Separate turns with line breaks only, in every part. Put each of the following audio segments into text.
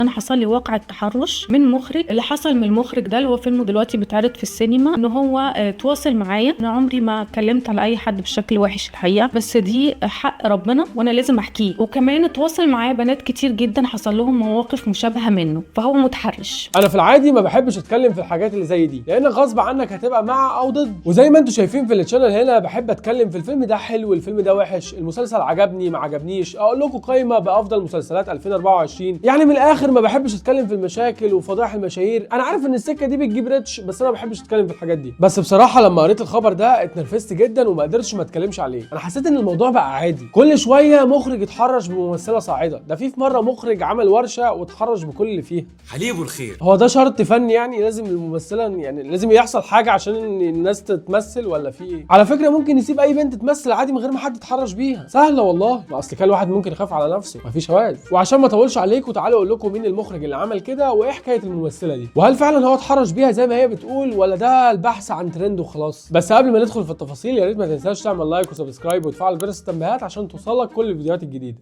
انا حصل لي واقع التحرش من مخرج. اللي حصل من المخرج ده اللي هو فيلمه دلوقتي بيتعرض في السينما، ان هو تواصل معايا. انا عمري ما اتكلمت على اي حد بشكل وحش الحقيقه، بس دي حق ربنا وانا لازم احكيه. وكمان تواصل معايا بنات كتير جدا حصل لهم مواقف مشابهه منه، فهو متحرش.
انا في العادي ما بحبش اتكلم في الحاجات اللي زي دي، لان غصب عنك هتبقى مع او ضد. وزي ما انتم شايفين في التشانل هنا بحب اتكلم في الفيلم ده حلو، الفيلم ده وحش، المسلسل عجبني ما عجبنيش، اقول لكم قائمه بافضل مسلسلات 2024. يعني من الاخر ما بحبش اتكلم في المشاكل وفضائح المشاهير. انا عارف ان السكه دي بتجيب ريتش، بس انا ما بحبش اتكلم في الحاجات دي. بس بصراحه لما قريت الخبر ده اتنرفزت جدا وما قدرتش ما اتكلمش عليه. انا حسيت ان الموضوع بقى عادي، كل شويه مخرج اتحرش بممثله صاعده. ده في مره مخرج عمل ورشه واتحرش بكل اللي فيها.
حليب الخير.
هو ده شرط فني يعني؟ لازم الممثله يعني لازم يحصل حاجه عشان الناس تتمثل، ولا في ايه؟ على فكره ممكن يسيب اي بنت تمثل عادي من غير ما حد يتحرش بيها، سهله والله. ما اصل كان الواحد ممكن يخاف على نفسه، مفيش هواز. وعشان ما اطولش عليكم تعالوا اقول لكم مين المخرج اللي عمل كده وايه حكايه الممثله دي، وهل فعلا هو اتحرش بيها زي ما هي بتقول، ولا ده البحث عن ترند وخلاص. بس قبل ما ندخل في التفاصيل يا ريت ما تنساش تعمل لايك وسبسكرايب وتفعل جرس التنبيهات عشان توصلك كل الفيديوهات الجديده.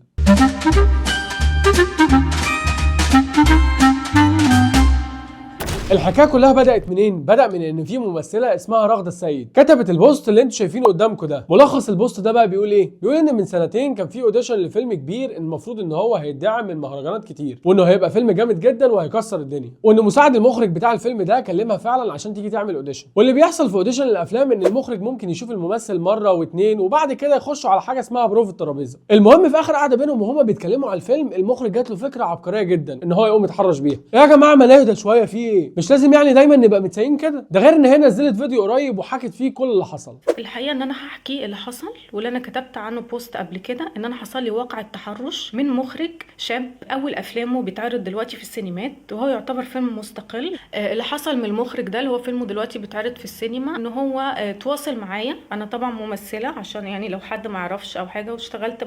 الحكايه كلها بدات منين؟ بدا من ان في ممثله اسمها رغده السيد كتبت البوست اللي انتوا شايفينه قدامكم ده. ملخص البوست ده بقى بيقول ايه؟ بيقول ان من سنتين كان في اوديشن لفيلم كبير، المفروض ان هو هيدعم من مهرجانات كتير، وانه هيبقى فيلم جامد جدا وهيكسر الدنيا، وان مساعد المخرج بتاع الفيلم ده كلمها فعلا عشان تيجي تعمل اوديشن. واللي بيحصل في اوديشن الافلام ان المخرج ممكن يشوف الممثل مره واثنين وبعد كده يخشوا على حاجه اسمها بروف الترابيزه. المهم في اخر قعده بينهم وهما بيتكلموا على الفيلم، المخرج جات له فكره عبقريه جدا ان هو يقوم يتحرش بيها. يا جماعه ما نهدى شويه، في ايه؟ مش لازم يعني دايما نبقى متسايين كده. ده غير ان هي نزلت فيديو قريب وحكت فيه كل اللي حصل.
الحقيقه ان انا هحكي اللي حصل واللي انا كتبت عنه بوست قبل كده، ان انا حصل لي واقع التحرش من مخرج شاب اول افلامه بيتعرض دلوقتي في السينمات وهو يعتبر فيلم مستقل. اللي حصل من المخرج ده اللي هو فيلمه دلوقتي بيتعرض في السينما، ان هو تواصل معايا. انا طبعا ممثله، عشان يعني لو حد ما يعرفش او حاجه، واشتغلت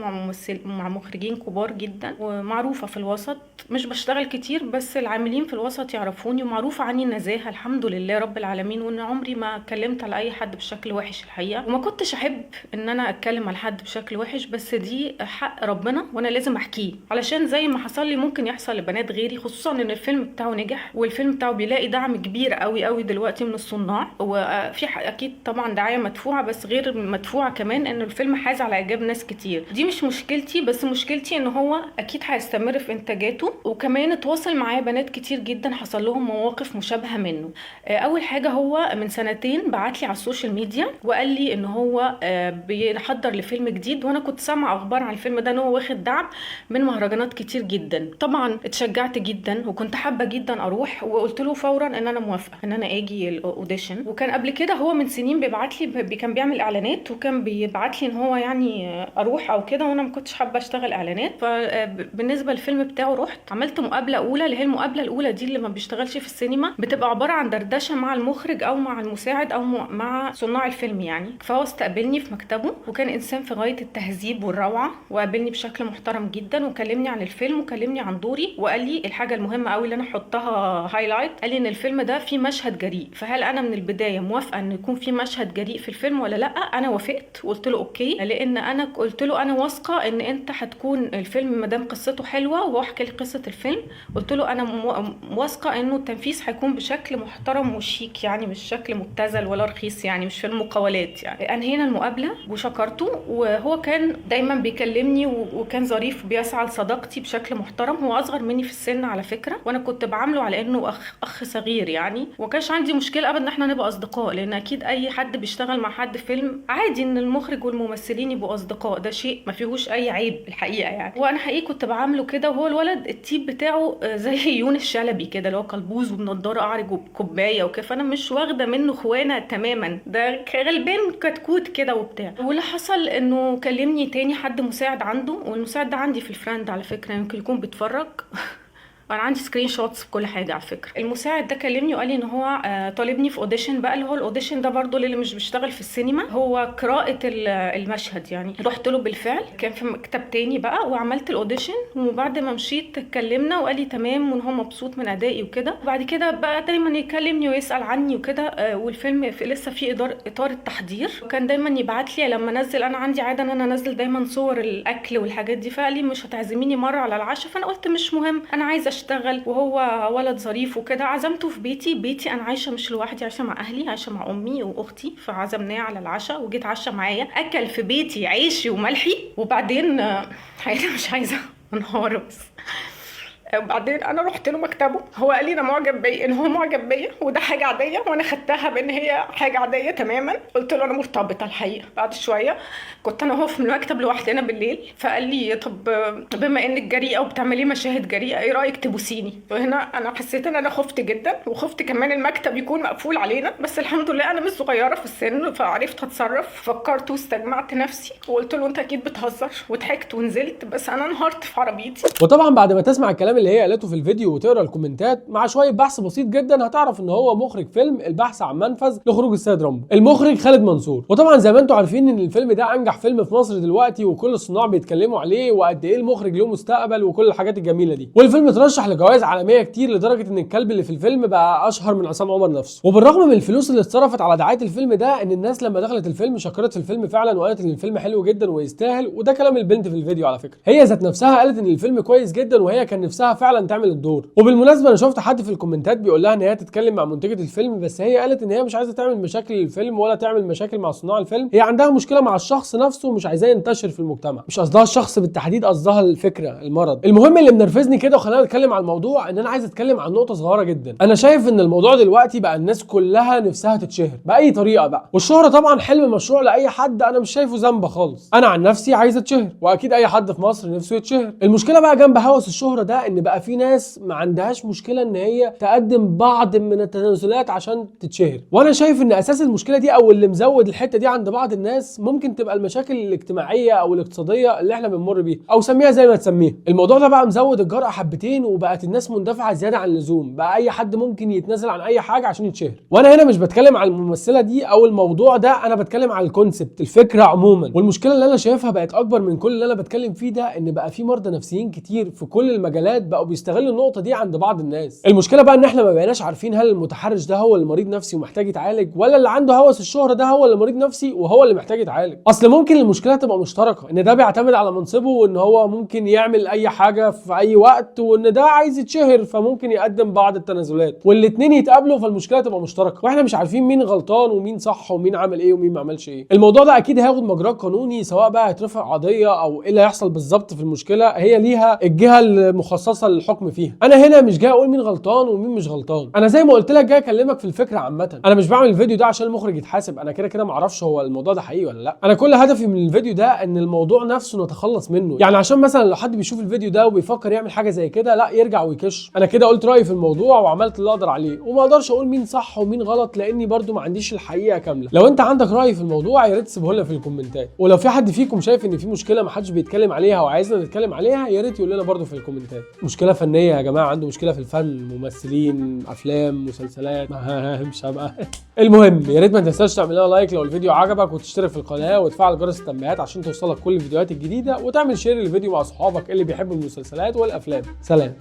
مع مخرجين كبار جدا ومعروفه في الوسط. مش بشتغل كتير بس العاملين في الوسط يعرفوني، ومعروفه عني النزاهه الحمد لله رب العالمين، وان عمري ما اتكلمت على اي حد بشكل وحش الحقيقه. وما كنتش احب ان انا اتكلم على حد بشكل وحش، بس دي حق ربنا وانا لازم احكيه، علشان زي ما حصل لي ممكن يحصل لبنات غيري، خصوصا ان الفيلم بتاعه نجح والفيلم بتاعه بيلاقي دعم كبير قوي قوي دلوقتي من الصناع. وفي اكيد طبعا دعايه مدفوعه، بس غير مدفوعه كمان ان الفيلم حاز على اعجاب ناس كتير. دي مش مشكلتي، بس مشكلتي ان هو اكيد هيستمر في انتاجاته. وكمان اتواصل معايا بنات كتير جدا حصل لهم مواقف مشابهه منه. اول حاجه هو من سنتين بعت لي على السوشيال ميديا وقال لي ان هو بيحضر لفيلم جديد، وانا كنت سامعه اخبار عن الفيلم ده ان هو واخد دعم من مهرجانات كتير جدا. طبعا اتشجعت جدا وكنت حابه جدا اروح، وقلت له فورا ان انا موافقه ان انا اجي الاوديشن. وكان قبل كده هو من سنين بيبعت لي، كان بيعمل اعلانات وكان بيبعت لي ان هو يعني اروح او كده، وانا ما كنتش حابه اشتغل اعلانات. فبالنسبه للفيلم بتاعه رحت عملت مقابله اولى، اللي هي المقابله الاولى دي اللي ما بيشتغلش في السينما، بتبقى عباره عن دردشه مع المخرج او مع المساعد او مع صناع الفيلم يعني. فهو استقبلني في مكتبه وكان انسان في غايه التهذيب والروعه، وقابلني بشكل محترم جدا وكلمني عن الفيلم وكلمني عن دوري، وقال لي الحاجه المهمه قوي اللي انا احطها هايلايت، قال لي ان الفيلم ده فيه مشهد جريء، فهل انا من البدايه موافقه ان يكون فيه مشهد جريء في الفيلم ولا لا؟ انا وافقت وقلت له اوكي، لان انا قلت له انا واثقه ان انت هتكون الفيلم ما دام قصته حلوه، وهو حكى لي قصه الفيلم. قلت له انا واثقه انه التنفيذ هيكون بشكل محترم وشيك، يعني مش شكل مبتذل ولا رخيص، يعني مش فيلم مقاولات. يعني انهينا المقابله وشكرته، وهو كان دايما بيكلمني وكان ظريف بيسعى لصداقتي بشكل محترم. هو اصغر مني في السن على فكره، وانا كنت بعامله على انه اخ صغير يعني، وكانش عندي مشكله ابدا ان احنا نبقى اصدقاء، لان اكيد اي حد بيشتغل مع حد فيلم عادي ان المخرج والممثلين يبقوا اصدقاء، ده شيء ما فيهوش اي عيب الحقيقه يعني. وانا حقيقي كنت بعامله كده. وهو الولد التيب بتاعه زي يونس شلبي كده، اللي هو قلبوز وبنضاره اعرج وبكوبايه وكده، فانا مش واخده منه خوانه تماما، ده غلبان كتكوت كده وبتاع. واللي حصل انه كلمني تاني حد مساعد عنده، والمساعد ده عندي في الفريند على فكره، يمكن يكون بيتفرج انا عندي سكرين شوتس بكل حاجه على فكره. المساعد ده كلمني وقال لي ان هو طالبني في اوديشن بقى، اللي هو الاوديشن ده برضو اللي مش بيشتغل في السينما، هو قراءه المشهد يعني. رحت له بالفعل، كان في مكتب تاني بقى، وعملت الاوديشن. وبعد ما مشيت اتكلمنا وقال لي تمام وان هو مبسوط من ادائي وكده. وبعد كده بقى دايما يكلمني ويسال عني وكده. والفيلم لسه في اطار التحضير، وكان دايما يبعت لي لما انزل، انا عندي عاده ان انا انزل دايما صور الاكل والحاجات دي، فقال لي مش هتعزميني مره على العشاء؟ فانا قلت مش مهم، انا عايزه بشتغل وهو ولد ظريف وكده، عزمته في بيتي انا عايشه مش لوحدي، عايشه مع اهلي، عايشه مع امي واختي، فعزمناه على العشاء وجيت عشا معايا، اكل في بيتي عيشي وملحي. وبعدين حقيقة مش عايزه انهار بس. وبعدين انا رحت له مكتبه، هو قال لي انا معجب بيا، ان هو معجب بيا وده حاجه عاديه، وانا خدتها بان هي حاجه عاديه تماما. قلت له انا مرتبطه الحقيقه. بعد شويه كنت انا وهو في المكتب لوحدنا بالليل، فقال لي طب بما انك جريئه وبتعملي مشاهد جريئه، ايه رايك تبوسيني؟ وهنا انا حسيت ان انا خفت جدا، وخفت كمان المكتب يكون مقفول علينا، بس الحمد لله انا مش صغيره في السن فعرفت اتصرف. فكرت واستجمعت نفسي وقلت له انت اكيد بتهزر، وضحكت ونزلت، بس انا انهارت في عربيتي.
وطبعا بعد ما تسمع الكلام اللي هي قالته في الفيديو وتقرا الكومنتات مع شويه بحث بسيط جدا، هتعرف ان هو مخرج فيلم البحث عن منفذ لخروج السيد رامبو، المخرج خالد منصور. وطبعا زي ما انتم عارفين ان الفيلم ده انجح فيلم في مصر دلوقتي، وكل الصناع بيتكلموا عليه وقد ايه المخرج له مستقبل وكل الحاجات الجميله دي. والفيلم اترشح لجوائز عالميه كتير، لدرجه ان الكلب اللي في الفيلم بقى اشهر من عصام عمر نفسه. وبالرغم من الفلوس اللي اتصرفت على دعايه الفيلم ده، ان الناس لما دخلت الفيلم شكرت في الفيلم فعلا وقالت ان الفيلم حلو جدا ويستاهل. وده كلام البنت في الفيديو على فكره، هي ذات نفسها قالت ان الفيلم كويس جدا وهي كان نفسها فعلا تعمل الدور. وبالمناسبه انا شفت حد في الكومنتات بيقول لها ان هي تتكلم مع منتجه الفيلم، بس هي قالت ان هي مش عايزه تعمل مشاكل للفيلم ولا تعمل مشاكل مع صناع الفيلم، هي عندها مشكله مع الشخص نفسه ومش عايزاه ينتشر في المجتمع. مش قصدها الشخص بالتحديد، قصدها الفكره، المرض. المهم اللي منرفزني كده وخلاني اتكلم عن الموضوع، ان انا عايز اتكلم عن نقطه صغيره جدا. انا شايف ان الموضوع دلوقتي بقى الناس كلها نفسها تتشهر باي طريقه بقى، والشهره طبعا حلم مشروع لاي حد، انا مش شايفه ذنب خالص. انا عن نفسي عايز اتشهر، واكيد اي حد في مصر نفسه يتشهر. المشكله بقى جنب هوس الشهره ده، ان بقى في ناس ما عندهاش مشكله ان هي تقدم بعض من التنازلات عشان تتشهر. وانا شايف ان اساس المشكله دي او اللي مزود الحته دي عند بعض الناس ممكن تبقى المشاكل الاجتماعيه او الاقتصاديه اللي احنا بنمر بيها، او سميها زي ما تسميها. الموضوع ده بقى مزود الجرأه حبتين، وبقت الناس مندفعه زياده عن اللزوم، بقى اي حد ممكن يتنازل عن اي حاجه عشان يتشهر. وانا هنا مش بتكلم عن الممثله دي او الموضوع ده، انا بتكلم عن الكونسبت، الفكره عموما. والمشكله اللي انا شايفها بقت اكبر من كل اللي انا بتكلم فيه ده، ان بقى في مرضى نفسيين كتير في كل المجالات بقوا بيستغلوا النقطه دي عند بعض الناس. المشكله بقى ان احنا ما بقيناش عارفين هل المتحرش ده هو اللي مريض نفسي ومحتاج يتعالج، ولا اللي عنده هوس الشهره ده هو اللي مريض نفسي وهو اللي محتاج يتعالج. اصل ممكن المشكله تبقى مشتركه، ان ده بيعتمد على منصبه وان هو ممكن يعمل اي حاجه في اي وقت، وان ده عايز يتشهر فممكن يقدم بعض التنازلات، والاثنين يتقابلوا فالمشكله تبقى مشتركه، واحنا مش عارفين مين غلطان ومين صح ومين عمل ايه ومين ما عملش ايه. الموضوع ده اكيد هياخد مجراه قانوني، سواء بقى هيترفع قضيه او ايه اللي هيحصل بالظبط في المشكله، هي ليها الجهه المخصصه للحكم فيها. انا هنا مش جاي اقول مين غلطان ومين مش غلطان، انا زي ما قلت لك جاي اكلمك في الفكره عامه. انا مش بعمل الفيديو ده عشان المخرج يتحاسب، انا كده كده ما اعرفش هو الموضوع ده حقيقي ولا لا. انا كل هدفي من الفيديو ده ان الموضوع نفسه نتخلص منه، يعني عشان مثلا لو حد بيشوف الفيديو ده وبيفكر يعمل حاجه زي كده، لا يرجع ويكش. انا كده قلت رايي في الموضوع وعملت اللي اقدر عليه، وما اقدرش اقول مين صح ومين غلط لاني برضو ما عنديش الحقيقه كامله. لو انت عندك راي في الموضوع يا ريت تسيبه لنا في الكومنتات، ولو في حد فيكم شايف ان في مشكله ما حدش بيتكلم عليها وعايزنا نتكلم عليها، يا ريت يقول لنا برضو في الكومنتات. مشكله فنيه يا جماعه، عنده مشكله في الفن، ممثلين، افلام، مسلسلات، مش هبقى المهم يا ريت ما تنساش تعمل لنا لايك لو الفيديو عجبك، وتشترك في القناه وتفعل جرس التنبيهات عشان توصلك كل الفيديوهات الجديده، وتعمل شير للفيديو مع اصحابك اللي بيحبوا المسلسلات والافلام. سلام.